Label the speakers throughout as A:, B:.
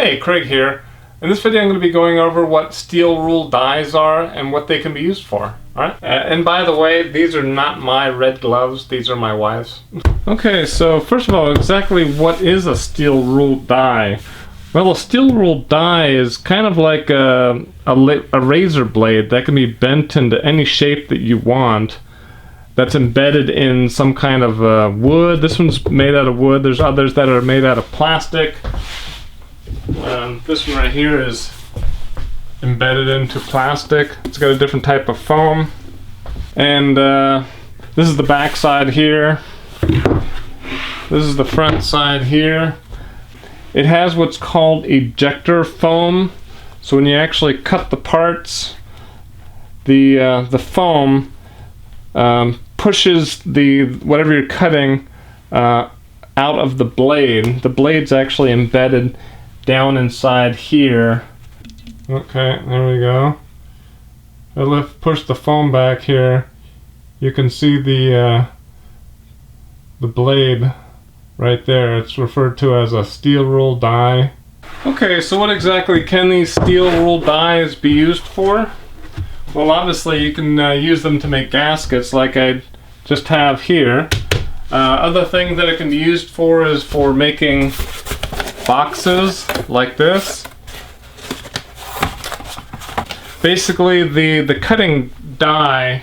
A: Hey, Craig here. In this video I'm going to be going over what steel rule dies are and what they can be used for. Alright? And by the way, these are not my red gloves, these are my wife's. Okay, so first of all, exactly what is a steel rule die? Well, a steel rule die is kind of like a razor blade that can be bent into any shape that you want. That's embedded in some kind of wood. This one's made out of wood. There's others that are made out of plastic. This one right here is embedded into plastic. It's got a different type of foam. And this is the back side here. This is the front side here. It has what's called ejector foam. So when you actually cut the parts, the foam pushes whatever you're cutting out of the blade. The blade's actually embedded down inside here. Okay, there we go. I push the foam back here. You can see the blade right there. It's referred to as a steel rule die. Okay, so what exactly can these steel rule dies be used for? Well, obviously you can use them to make gaskets like I just have here. Other things that it can be used for is for making boxes like this. Basically the cutting die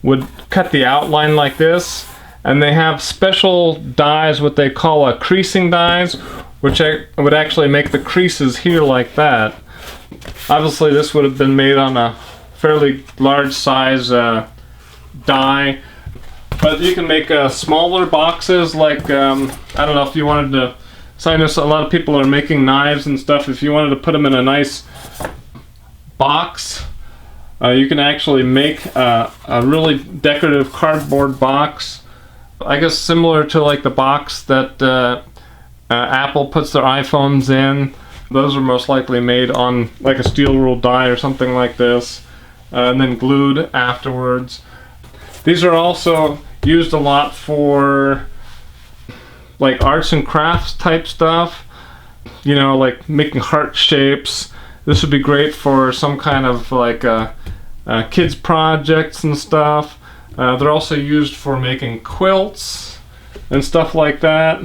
A: would cut the outline like this, and they have special dies, what they call a creasing dies, which would actually make the creases here like that. Obviously this would have been made on a fairly large size die, but you can make smaller boxes like I don't know if you wanted to. So I know a lot of people are making knives and stuff. If you wanted to put them in a nice box, you can actually make a really decorative cardboard box. I guess similar to like the box that Apple puts their iPhones in. Those are most likely made on like a steel rule die or something like this, and then glued afterwards. These are also used a lot for like arts and crafts type stuff, you know, like making heart shapes. This would be great for some kind of like kids projects and stuff. They're also used for making quilts and stuff like that,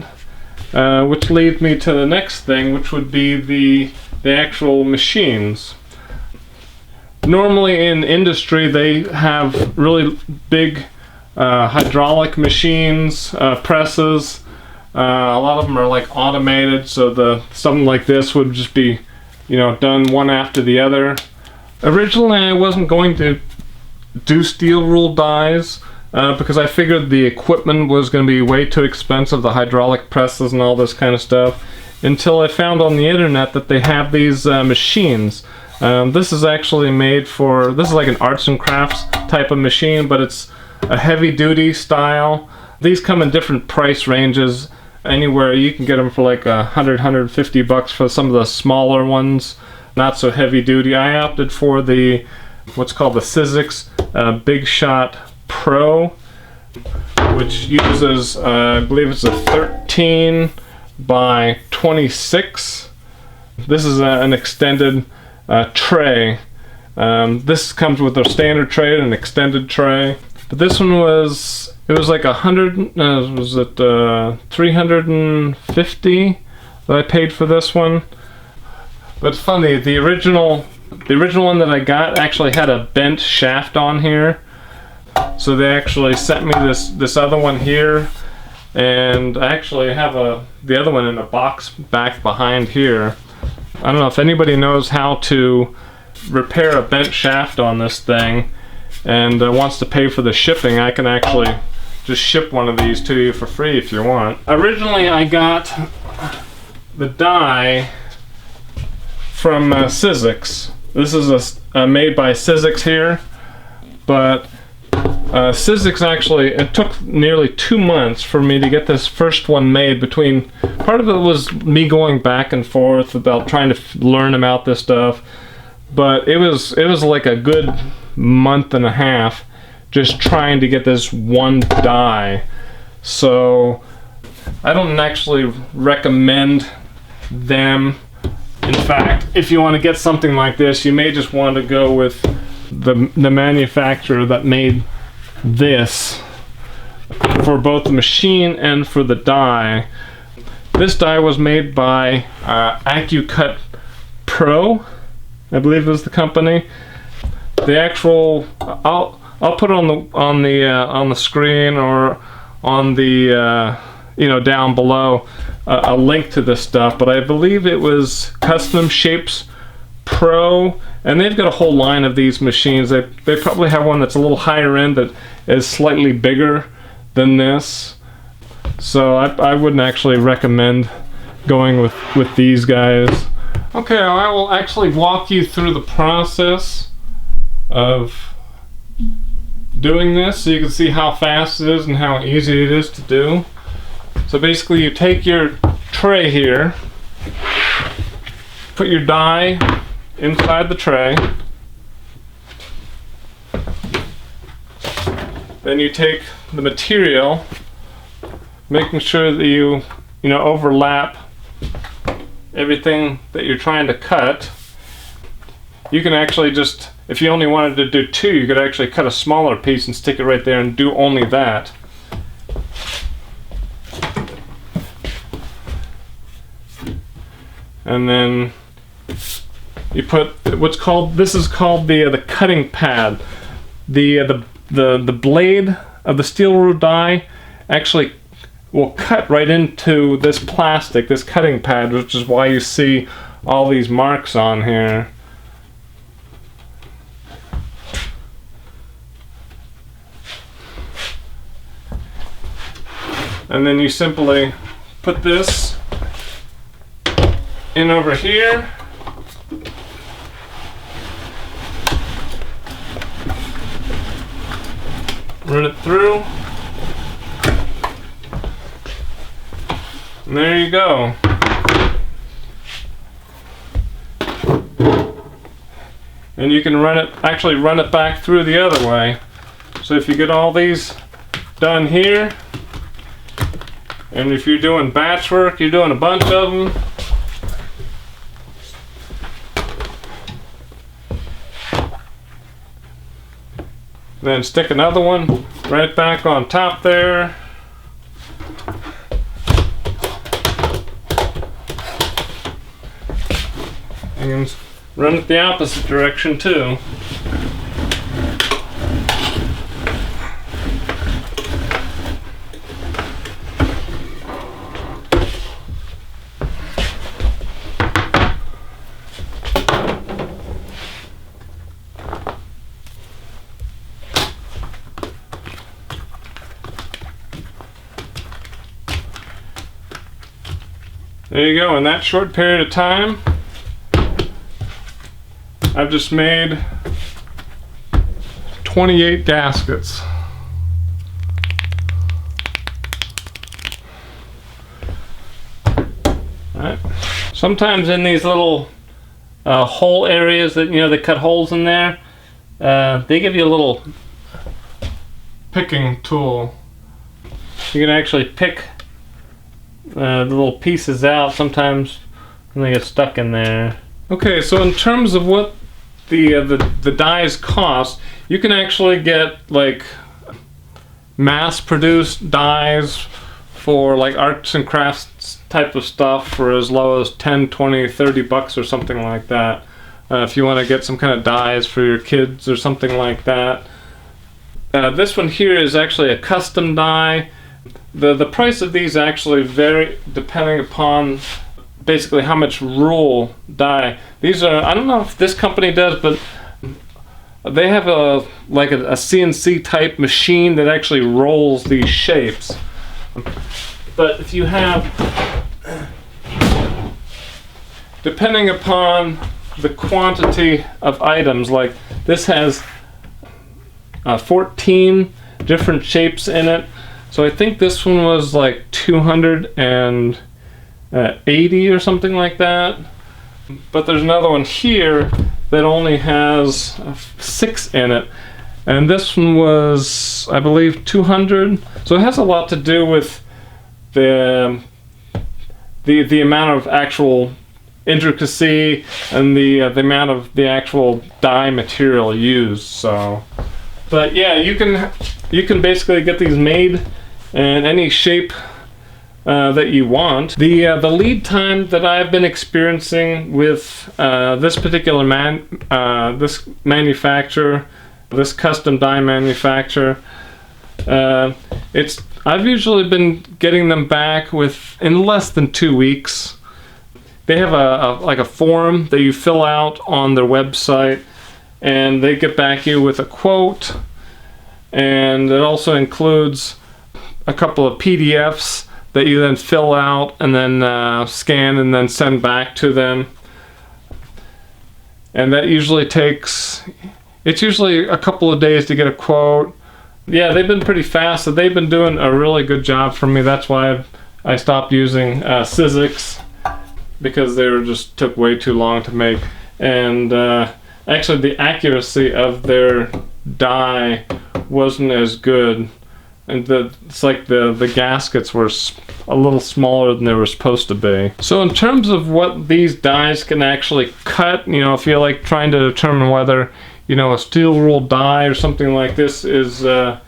A: which leads me to the next thing, which would be the actual machines. Normally in industry they have really big hydraulic machines, presses. A lot of them are like automated, so something like this would just be, you know, done one after the other. Originally I wasn't going to do steel rule dies because I figured the equipment was going to be way too expensive, the hydraulic presses and all this kind of stuff, until I found on the internet that they have these machines. This is actually made for, this is like an arts and crafts type of machine, but it's a heavy duty style. These come in different price ranges. Anywhere you can get them for like $100–150 for some of the smaller ones, not so heavy duty. I opted for the what's called the Sizzix Big Shot Pro, which uses I believe it's a 13 by 26. This is an extended tray. This comes with a standard tray and an extended tray, but this one was. It was like was it 350 that I paid for this one? But it's funny, the original one that I got actually had a bent shaft on here. So they actually sent me this other one here, and I actually have the other one in a box back behind here. I don't know if anybody knows how to repair a bent shaft on this thing and wants to pay for the shipping. I can actually just ship one of these to you for free if you want. Originally I got the die from Sizzix. This is made by Sizzix here, but Sizzix actually, it took nearly 2 months for me to get this first one made. Part of it was me going back and forth about trying to learn about this stuff, but it was like a good month and a half just trying to get this one die. So I don't actually recommend them In fact, if you want to get something like this, you may just want to go with the manufacturer that made this for both the machine and for the die. This die was made by AccuCut Pro, I believe is the company. The actual, I'll put it on the screen or on the down below a link to this stuff, but I believe it was Custom Shapes Pro, and they've got a whole line of these machines. They probably have one that's a little higher end that is slightly bigger than this, so I wouldn't actually recommend going with these guys. Okay, I will actually walk you through the process of doing this so you can see how fast it is and how easy it is to do. So basically you take your tray here, put your die inside the tray, then you take the material, making sure that you overlap everything that you're trying to cut. You can actually just, if you only wanted to do two, you could actually cut a smaller piece and stick it right there and do only that. And then you put what's called, this is called the cutting pad. The blade of the steel rule die actually will cut right into this plastic, this cutting pad, which is why you see all these marks on here. And then you simply put this in over here. Run it through. And there you go. And you can actually run it back through the other way. So if you get all these done here, and if you're doing batch work, you're doing a bunch of them, then stick another one right back on top there. And run it the opposite direction too. There you go. In that short period of time, I've just made 28 gaskets. Alright. Sometimes in these little hole areas that they cut holes in there, they give you a little picking tool. You can actually pick the little pieces out sometimes when they get stuck in there. Okay, so in terms of what the dies cost, you can actually get like mass-produced dies for like arts and crafts type of stuff for as low as 10, 20, 30 bucks or something like that. If you want to get some kind of dies for your kids or something like that. This one here is actually a custom die. The price of these actually vary depending upon basically how much rule die. These are, I don't know if this company does, but they have a CNC type machine that actually rolls these shapes. But if you have, depending upon the quantity of items, like this has 14 different shapes in it. So I think this one was like 280 or something like that. But there's another one here that only has 6 in it. And this one was, I believe, 200. So it has a lot to do with the amount of actual intricacy and the amount of the actual die material used. So, but yeah, you can basically get these made in any shape that you want. The lead time that I've been experiencing with this particular this manufacturer, this custom die manufacturer, I've usually been getting them back in less than 2 weeks. They have a form that you fill out on their website, and they get back to you with a quote, and it also includes a couple of PDFs that you then fill out and then scan and then send back to them. And that usually it's usually a couple of days to get a quote. Yeah, they've been pretty fast, so they've been doing a really good job for me. That's why I stopped using Sizzix, because they just took way too long to make. And actually the accuracy of their die wasn't as good. And it's like the gaskets were a little smaller than they were supposed to be. So in terms of what these dies can actually cut, if you're like trying to determine whether a steel rule die or something like this is a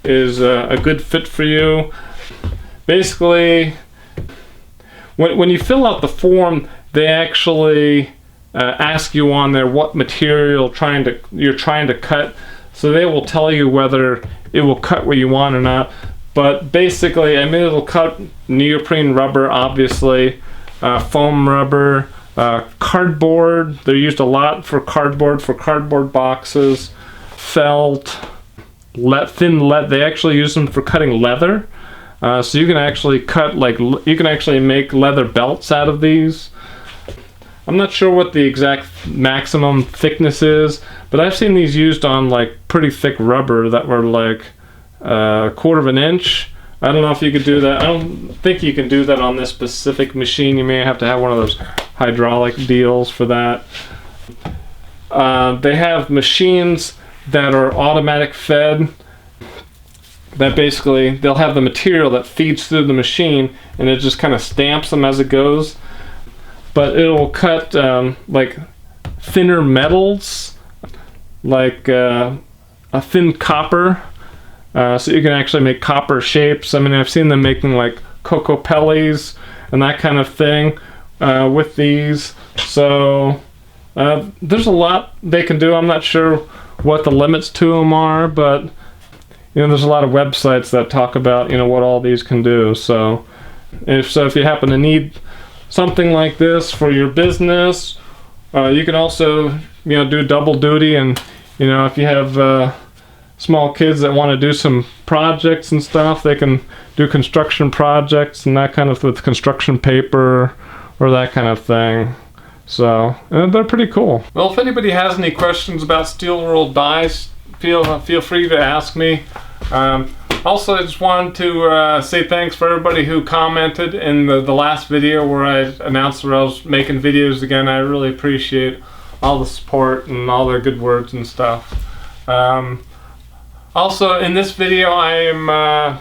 A: good fit for you. Basically, when you fill out the form, they actually ask you on there what material you're trying to cut. So they will tell you whether it will cut what you want or not. But basically, it'll cut neoprene rubber, obviously, foam rubber, cardboard. They're used a lot for cardboard boxes, felt, thin lead. They actually use them for cutting leather. So you can actually make leather belts out of these. I'm not sure what the exact maximum thickness is, but I've seen these used on like pretty thick rubber that were like a quarter of an inch. I don't know if you could do that. I don't think you can do that on this specific machine. You may have to have one of those hydraulic deals for that. They have machines that are automatic fed, that basically they'll have the material that feeds through the machine and it just kind of stamps them as it goes. But it'll cut like thinner metals, like a thin copper, so you can actually make copper shapes. I've seen them making like cocoa pellies and that kind of thing with these. So there's a lot they can do. I'm not sure what the limits to them are, but there's a lot of websites that talk about what all these can do. So if you happen to need something like this for your business, you can also do double duty. And if you have small kids that want to do some projects and stuff, they can do construction projects and that kind of with construction paper or that kind of thing. So they're pretty cool. Well, if anybody has any questions about steel ruled dies, feel free to ask me. Also, I just wanted to say thanks for everybody who commented in the last video where I announced that I was making videos again. I really appreciate all the support and all their good words and stuff. Also, in this video, I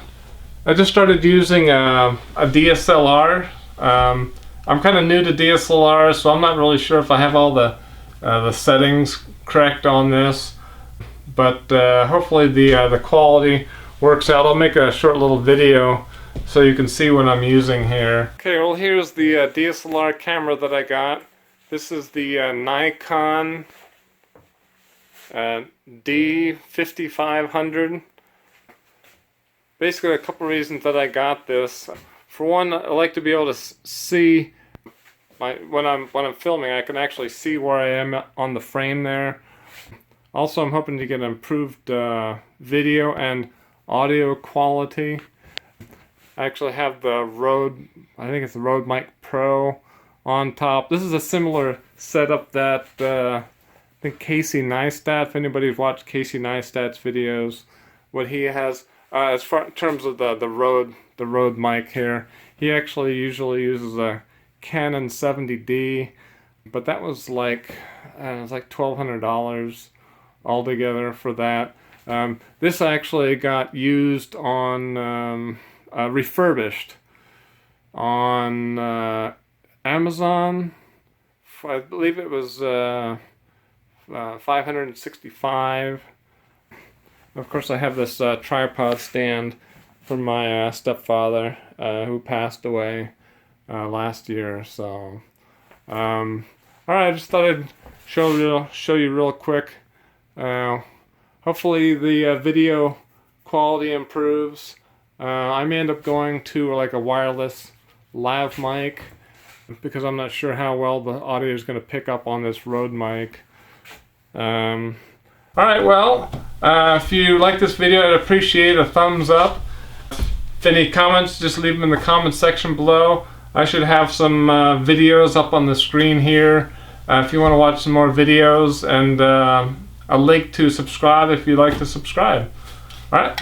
A: just started using a DSLR. I'm kind of new to DSLR, so I'm not really sure if I have all the settings correct on this. But hopefully the quality works out. I'll make a short little video so you can see what I'm using here. Okay, well here's the DSLR camera that I got. This is the Nikon D5500. Basically a couple reasons that I got this. For one, I like to be able to see when I'm filming, I can actually see where I am on the frame there. Also, I'm hoping to get improved video and audio quality. I actually have the Rode, I think it's the Rode Mic Pro on top. This is a similar setup that I think Casey Neistat, if anybody's watched Casey Neistat's videos, what he has as far in terms of the Rode mic here. He actually usually uses a Canon 70D, but that was like it was like $1,200 altogether for that. This actually got used on refurbished on Amazon. I believe it was 565. Of course, I have this tripod stand from my stepfather who passed away last year. So, all right, I just thought I'd show you real quick. Hopefully, the video quality improves. I may end up going to like a wireless lav mic because I'm not sure how well the audio is going to pick up on this Rode mic. Alright, well, if you like this video, I'd appreciate a thumbs up. If any comments, just leave them in the comment section below. I should have some videos up on the screen here if you want to watch some more videos, and a link to subscribe if you'd like to subscribe. Alright.